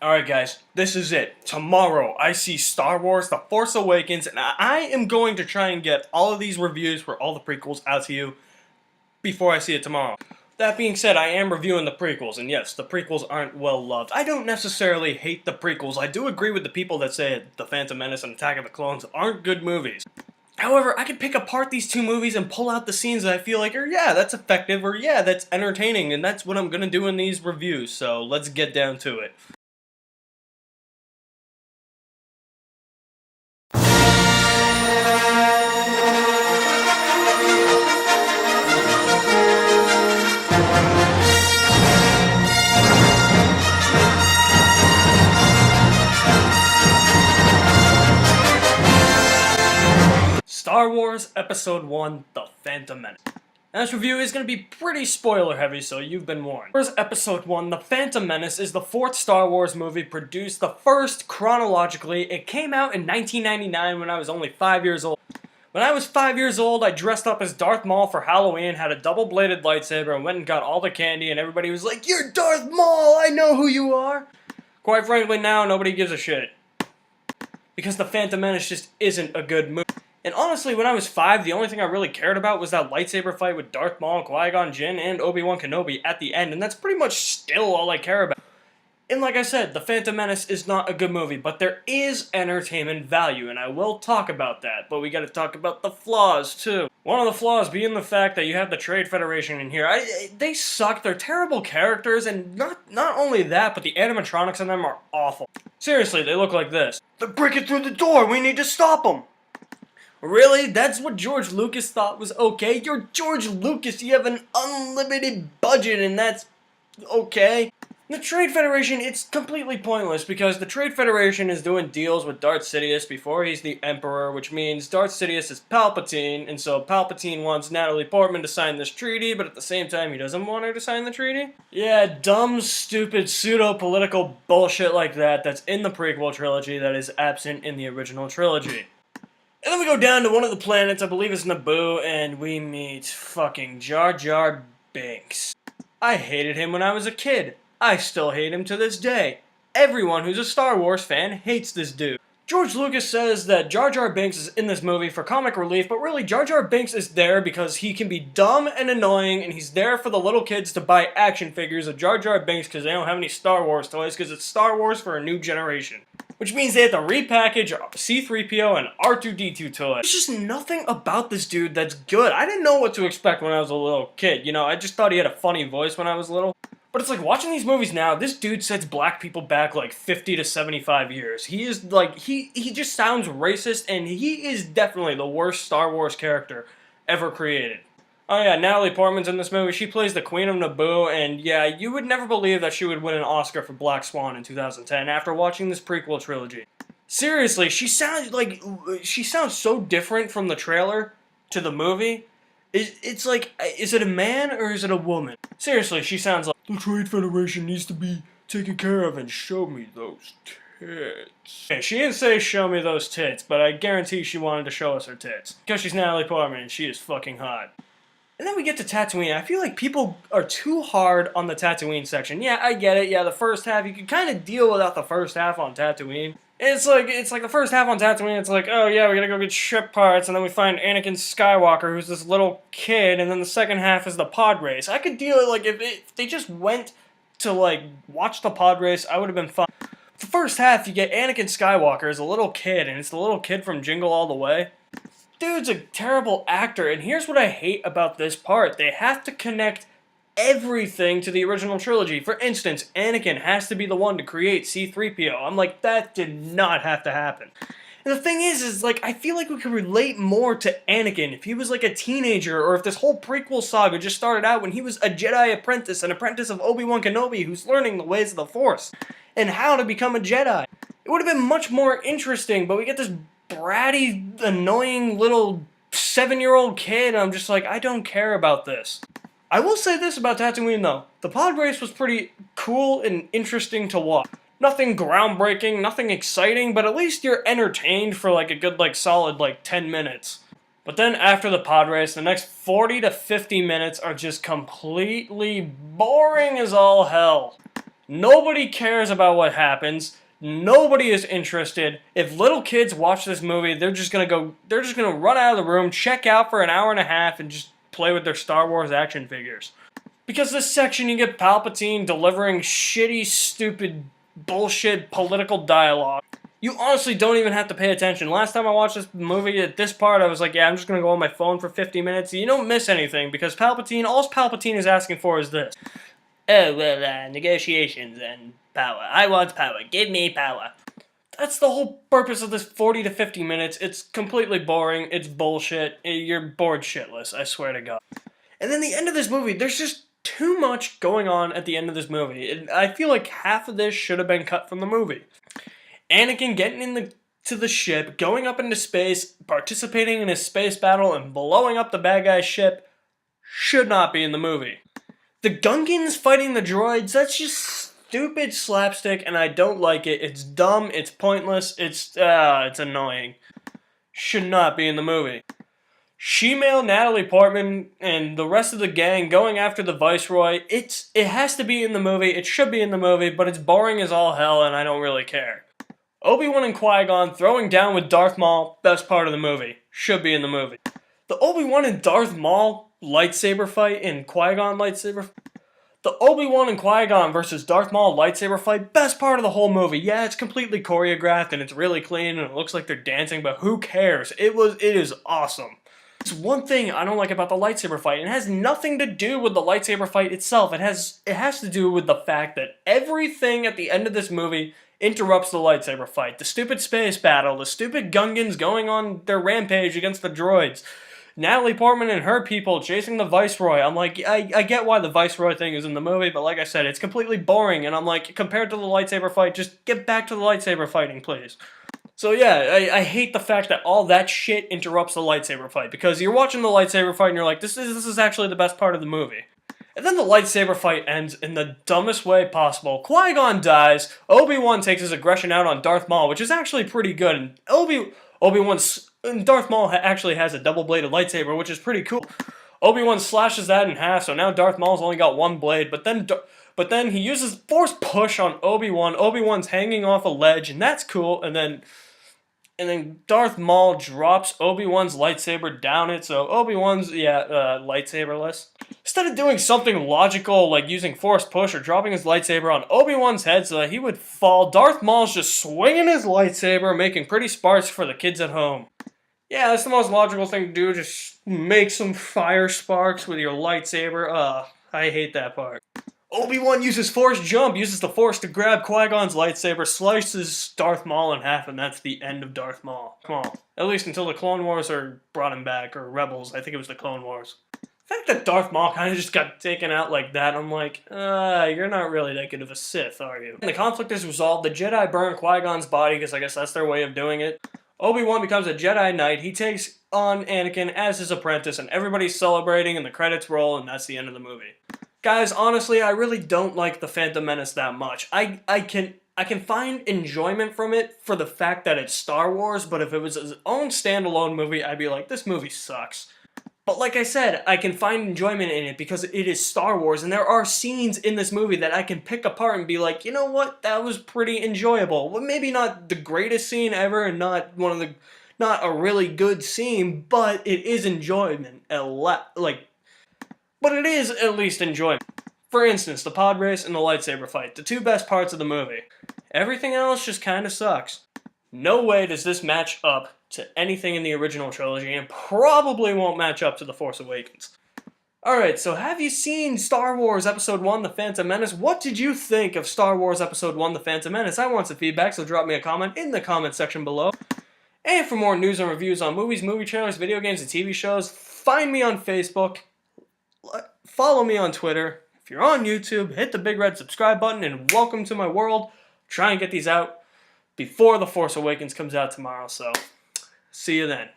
Alright guys, this is it. Tomorrow I see Star Wars The Force Awakens, and I am going to try and get all of these reviews for all the prequels out to you before I see it tomorrow. That being said, I am reviewing the prequels, and yes, the prequels aren't well loved. I don't necessarily hate the prequels. I do agree with the people that say The Phantom Menace and Attack of the Clones aren't good movies. However, I can pick apart these two movies and pull out the scenes that I feel like are, yeah, that's effective, or yeah, that's entertaining, and that's what I'm gonna do in these reviews, so let's get down to it. Star Wars Episode 1, The Phantom Menace. Now, this review is going to be pretty spoiler heavy, so you've been warned. Star Wars Episode 1, The Phantom Menace is the fourth Star Wars movie produced, the first chronologically. It came out in 1999 when I was only 5 years old. When I was 5 years old, I dressed up as Darth Maul for Halloween, had a double-bladed lightsaber, and went and got all the candy, and everybody was like, "You're Darth Maul, I know who you are!" Quite frankly, now, nobody gives a shit. Because The Phantom Menace just isn't a good movie. And honestly, when I was 5, the only thing I really cared about was that lightsaber fight with Darth Maul, Qui-Gon Jinn, and Obi-Wan Kenobi at the end, and that's pretty much still all I care about. And like I said, The Phantom Menace is not a good movie, but there is entertainment value, and I will talk about that, but we gotta talk about the flaws, too. One of the flaws being the fact that you have the Trade Federation in here. They suck, they're terrible characters, and not only that, but the animatronics on them are awful. Seriously, they look like this. "They're breaking through the door, we need to stop them!" Really? That's what George Lucas thought was okay? You're George Lucas, you have an unlimited budget and that's okay? The Trade Federation, it's completely pointless because the Trade Federation is doing deals with Darth Sidious before he's the Emperor, which means Darth Sidious is Palpatine, and so Palpatine wants Natalie Portman to sign this treaty, but at the same time he doesn't want her to sign the treaty? Yeah, dumb, stupid, pseudo-political bullshit like that that's in the prequel trilogy that is absent in the original trilogy. And then we go down to one of the planets, I believe it's Naboo, and we meet fucking Jar Jar Binks. I hated him when I was a kid. I still hate him to this day. Everyone who's a Star Wars fan hates this dude. George Lucas says that Jar Jar Binks is in this movie for comic relief, but really Jar Jar Binks is there because he can be dumb and annoying, and he's there for the little kids to buy action figures of Jar Jar Binks because they don't have any Star Wars toys because it's Star Wars for a new generation. Which means they have to repackage C-3PO and R2-D2 toys. There's just nothing about this dude that's good. I didn't know what to expect when I was a little kid. You know, I just thought he had a funny voice when I was little. But it's like, watching these movies now, this dude sets black people back like 50 to 75 years. He is like, he just sounds racist, and he is definitely the worst Star Wars character ever created. Oh yeah, Natalie Portman's in this movie. She plays the Queen of Naboo, and yeah, you would never believe that she would win an Oscar for Black Swan in 2010 after watching this prequel trilogy. Seriously, she sounds so different from the trailer to the movie. It's like, is it a man or is it a woman? Seriously, she sounds like, "The Trade Federation needs to be taken care of and show me those tits." Okay, she didn't say show me those tits, but I guarantee she wanted to show us her tits. Because she's Natalie Portman and she is fucking hot. And then we get to Tatooine. I feel like people are too hard on the Tatooine section. Yeah, I get it. Yeah, the first half, you can kind of deal without the first half on Tatooine. It's like the first half on Tatooine, it's like, oh yeah, we gotta go get ship parts, and then we find Anakin Skywalker, who's this little kid, and then the second half is the pod race. I could deal with, like, if they just went to, like, watch the pod race, I would have been fine. The first half, you get Anakin Skywalker as a little kid, and it's the little kid from Jingle All the Way. Dude's a terrible actor, and here's what I hate about this part. They have to connect everything to the original trilogy. For instance, Anakin has to be the one to create C-3PO. I'm like, that did not have to happen. And the thing is like, I feel like we could relate more to Anakin if he was like a teenager, or if this whole prequel saga just started out when he was a Jedi apprentice, an apprentice of Obi-Wan Kenobi who's learning the ways of the Force, and how to become a Jedi. It would have been much more interesting, but we get this bratty, annoying little 7-year-old kid, and I'm just like, I don't care about this. I will say this about Tatooine, though. The pod race was pretty cool and interesting to watch. Nothing groundbreaking, nothing exciting, but at least you're entertained for like a good, like, solid, like, 10 minutes. But then after the pod race, the next 40 to 50 minutes are just completely boring as all hell. Nobody cares about what happens. Nobody is interested. If little kids watch this movie, they're just gonna run out of the room, check out for an hour and a half, and just play with their Star Wars action figures. Because this section, you get Palpatine delivering shitty, stupid, bullshit political dialogue. You honestly don't even have to pay attention. Last time I watched this movie, at this part, I was like, yeah, I'm just gonna go on my phone for 50 minutes. You don't miss anything, because all Palpatine is asking for is this. Oh, well, negotiations and power. I want power. Give me power. That's the whole purpose of this 40 to 50 minutes. It's completely boring. It's bullshit. You're bored shitless, I swear to God. And then the end of this movie, there's just too much going on at the end of this movie. I feel like half of this should have been cut from the movie. Anakin getting to the ship, going up into space, participating in a space battle, and blowing up the bad guy's ship should not be in the movie. The Gungans fighting the droids, that's just stupid slapstick, and I don't like it. It's dumb, it's pointless, it's annoying. Should not be in the movie. She-Male, Natalie Portman, and the rest of the gang going after the Viceroy, it has to be in the movie, it should be in the movie, but it's boring as all hell, and I don't really care. Obi-Wan and Qui-Gon throwing down with Darth Maul, best part of the movie. Should be in the movie. The Obi-Wan and Darth Maul lightsaber fight and Qui-Gon lightsaber. The Obi-Wan and Qui-Gon versus Darth Maul lightsaber fight, best part of the whole movie. Yeah, it's completely choreographed and it's really clean and it looks like they're dancing, but who cares? It is awesome. It's one thing I don't like about the lightsaber fight. It has nothing to do with the lightsaber fight itself. It has to do with the fact that everything at the end of this movie interrupts the lightsaber fight. The stupid space battle, the stupid Gungans going on their rampage against the droids, Natalie Portman and her people chasing the Viceroy. I'm like, I get why the Viceroy thing is in the movie, but like I said, it's completely boring, and I'm like, compared to the lightsaber fight, just get back to the lightsaber fighting, please. So yeah, I hate the fact that all that shit interrupts the lightsaber fight, because you're watching the lightsaber fight and you're like, this is actually the best part of the movie. And then the lightsaber fight ends in the dumbest way possible. Qui-Gon dies, Obi-Wan takes his aggression out on Darth Maul, which is actually pretty good, and Darth Maul actually has a double-bladed lightsaber, which is pretty cool. Obi-Wan slashes that in half, so now Darth Maul's only got one blade, but then he uses Force Push on Obi-Wan. Obi-Wan's hanging off a ledge, and that's cool, and then Darth Maul drops Obi-Wan's lightsaber down it, so Obi-Wan's, lightsaberless. Instead of doing something logical, like using Force Push or dropping his lightsaber on Obi-Wan's head so that he would fall, Darth Maul's just swinging his lightsaber, making pretty sparks for the kids at home. Yeah, that's the most logical thing to do, just make some fire sparks with your lightsaber. I hate that part. Obi-Wan uses Force Jump, uses the Force to grab Qui-Gon's lightsaber, slices Darth Maul in half, and that's the end of Darth Maul. Come on. At least until the Clone Wars brought him back, or Rebels, I think it was the Clone Wars. The fact that Darth Maul kind of just got taken out like that, I'm like, you're not really that good of a Sith, are you? And the conflict is resolved, the Jedi burn Qui-Gon's body, because I guess that's their way of doing it. Obi-Wan becomes a Jedi Knight, he takes on Anakin as his apprentice, and everybody's celebrating, and the credits roll, and that's the end of the movie. Guys, honestly, I really don't like the Phantom Menace that much. I can find enjoyment from it for the fact that it's Star Wars, but if it was its own standalone movie, I'd be like, this movie sucks. But like I said, I can find enjoyment in it because it is Star Wars, and there are scenes in this movie that I can pick apart and be like, you know what, that was pretty enjoyable. Well, maybe not the greatest scene ever, and not a really good scene, but it is enjoyment. But it is at least enjoyment. For instance, the pod race and the lightsaber fight, the two best parts of the movie. Everything else just kinda sucks. No way does this match up to anything in the original trilogy, and probably won't match up to The Force Awakens. Alright, so have you seen Star Wars Episode 1, The Phantom Menace? What did you think of Star Wars Episode 1, The Phantom Menace? I want some feedback, so drop me a comment in the comment section below. And for more news and reviews on movies, movie trailers, video games, and TV shows, find me on Facebook. Follow me on Twitter. If you're on YouTube, hit the big red subscribe button and welcome to my world. Try and get these out before The Force Awakens comes out tomorrow, so see you then.